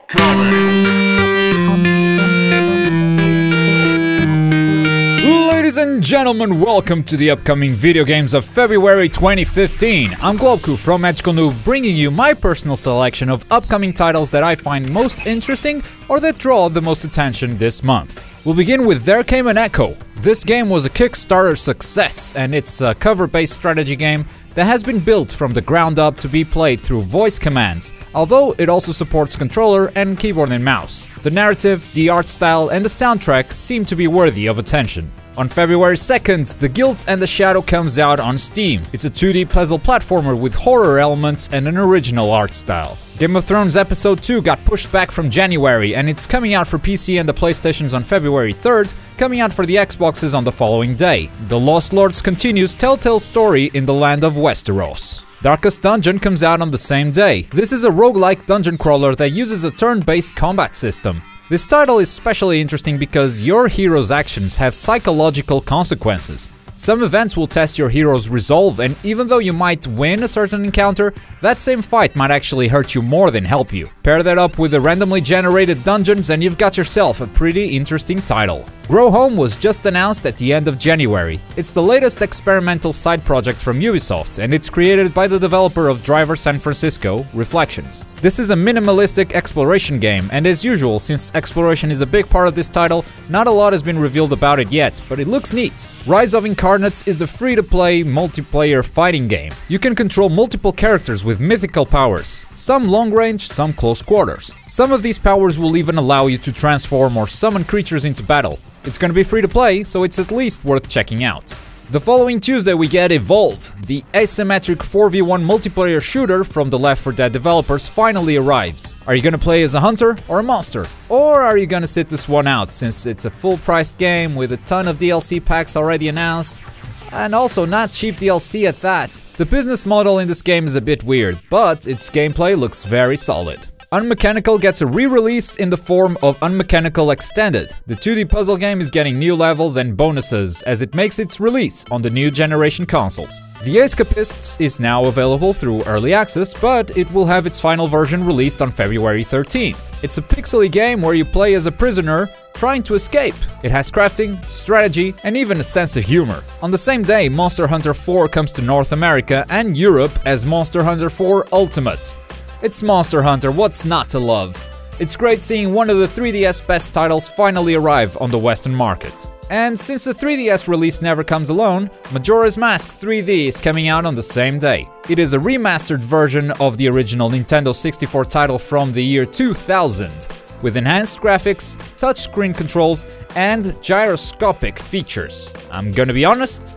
Ladies and gentlemen, welcome to the upcoming video games of February 2015. I'm Globku from Magical Noob, bringing you my personal selection of upcoming titles that I find most interesting or that draw the most attention this month. We'll begin with There Came an Echo. This game was a Kickstarter success, and it's a cover-based strategy game that has been built from the ground up to be played through voice commands, although it also supports controller and keyboard and mouse. The narrative, the art style, and the soundtrack seem to be worthy of attention. On February 2nd, The Guilt and the Shadow comes out on Steam. It's a 2D puzzle platformer with horror elements and an original art style. Game of Thrones Episode 2 got pushed back from January, and it's coming out for PC and the PlayStations on February 3rd, coming out for the Xboxes on the following day. The Lost Lords continues Telltale's story in the land of Westeros. Darkest Dungeon comes out on the same day. This is a roguelike dungeon crawler that uses a turn-based combat system. This title is especially interesting because your hero's actions have psychological consequences. Some events will test your hero's resolve, and even though you might win a certain encounter, that same fight might actually hurt you more than help you. Pair that up with the randomly generated dungeons and you've got yourself a pretty interesting title. Grow Home was just announced at the end of January. It's the latest experimental side project from Ubisoft, and it's created by the developer of Driver San Francisco, Reflections. This is a minimalistic exploration game, and as usual, since exploration is a big part of this title, not a lot has been revealed about it yet, but it looks neat. Rise of Incarnates is a free-to-play, multiplayer fighting game. You can control multiple characters with mythical powers, some long-range, some close quarters. Some of these powers will even allow you to transform or summon creatures into battle. It's gonna be free to play, so it's at least worth checking out. The following Tuesday we get Evolve. The asymmetric 4v1 multiplayer shooter from the Left 4 Dead developers finally arrives. Are you gonna play as a hunter or a monster? Or are you gonna sit this one out, since it's a full-priced game with a ton of DLC packs already announced? And also not cheap DLC at that. The business model in this game is a bit weird, but its gameplay looks very solid. Unmechanical gets a re-release in the form of Unmechanical Extended. The 2D puzzle game is getting new levels and bonuses as it makes its release on the new generation consoles. The Escapists is now available through early access, but it will have its final version released on February 13th. It's a pixely game where you play as a prisoner trying to escape. It has crafting, strategy, and even a sense of humor. On the same day, Monster Hunter 4 comes to North America and Europe as Monster Hunter 4 Ultimate. It's Monster Hunter, what's not to love? It's great seeing one of the 3DS best titles finally arrive on the Western market. And since the 3DS release never comes alone, Majoras Mask 3D is coming out on the same day. It is a remastered version of the original Nintendo 64 title from the year 2000, with enhanced graphics, touchscreen controls, and gyroscopic features. I'm gonna be honest,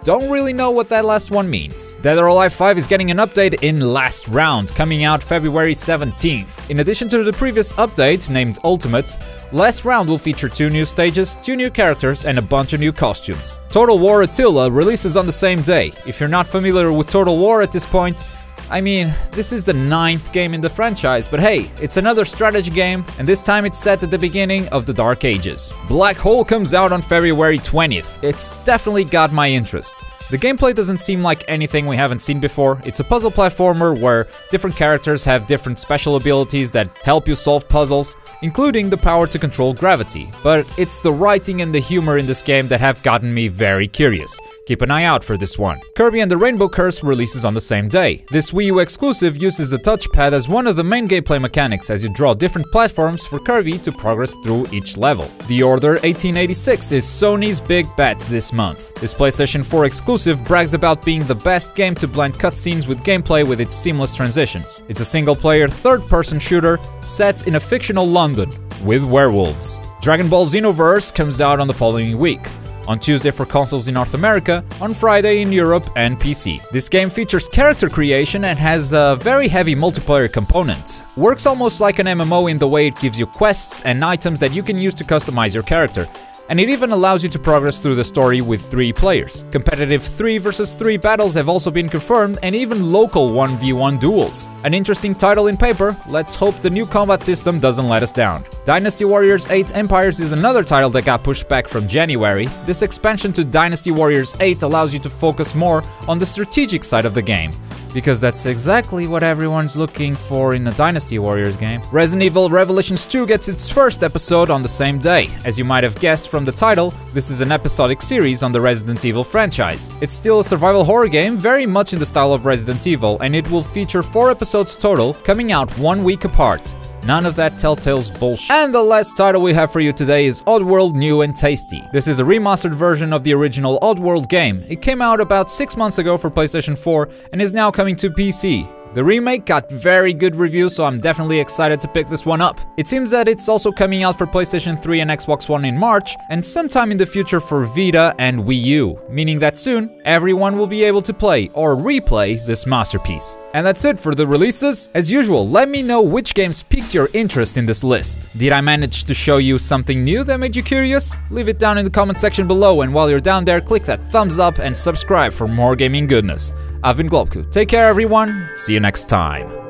don't really know what that last one means. Dead or Alive 5 is getting an update in Last Round, coming out February 17th. In addition to the previous update, named Ultimate, Last Round will feature 2 new stages, 2 new characters, and a bunch of new costumes. Total War Attila releases on the same day. If you're not familiar with Total War at this point, I mean, this is the 9th game in the franchise, but hey, it's another strategy game, and this time it's set at the beginning of the Dark Ages. Black Hole comes out on February 20th. It's definitely got my interest. The gameplay doesn't seem like anything we haven't seen before. It's a puzzle platformer where different characters have different special abilities that help you solve puzzles, including the power to control gravity. But it's the writing and the humor in this game that have gotten me very curious. Keep an eye out for this one. Kirby and the Rainbow Curse releases on the same day. This Wii U exclusive uses the touchpad as one of the main gameplay mechanics as you draw different platforms for Kirby to progress through each level. The Order 1886 is Sony's big bet this month. This PlayStation 4 exclusive brags about being the best game to blend cutscenes with gameplay with its seamless transitions. It's a single-player, third-person shooter set in a fictional London with werewolves. Dragon Ball Xenoverse comes out on the following week. On Tuesday for consoles in North America, on Friday in Europe and PC. This game features character creation and has a very heavy multiplayer component. Works almost like an MMO in the way it gives you quests and items that you can use to customize your character. And it even allows you to progress through the story with 3 players. Competitive 3 vs 3 battles have also been confirmed, and even local 1v1 duels. An interesting title in paper, let's hope the new combat system doesn't let us down. Dynasty Warriors 8 Empires is another title that got pushed back from January. This expansion to Dynasty Warriors 8 allows you to focus more on the strategic side of the game. because that's exactly what everyone's looking for in a Dynasty Warriors game. Resident Evil Revelations 2 gets its first episode on the same day. As you might have guessed from the title, this is an episodic series on the Resident Evil franchise. It's still a survival horror game, very much in the style of Resident Evil, and it will feature 4 episodes total, coming out 1 week apart. None of that Telltale's bullshit. And the last title we have for you today is Oddworld New and Tasty. This is a remastered version of the original Oddworld game. It came out about 6 months ago for PlayStation 4 and is now coming to PC. The remake got very good reviews, so I'm definitely excited to pick this one up. It seems that it's also coming out for PlayStation 3 and Xbox One in March, and sometime in the future for Vita and Wii U, meaning that soon, everyone will be able to play or replay this masterpiece. And that's it for the releases. As usual, let me know which games piqued your interest in this list. Did I manage to show you something new that made you curious? Leave it down in the comment section below, and while you're down there, click that thumbs up and subscribe for more gaming goodness. I've been Globku. Take care, everyone. See you next time.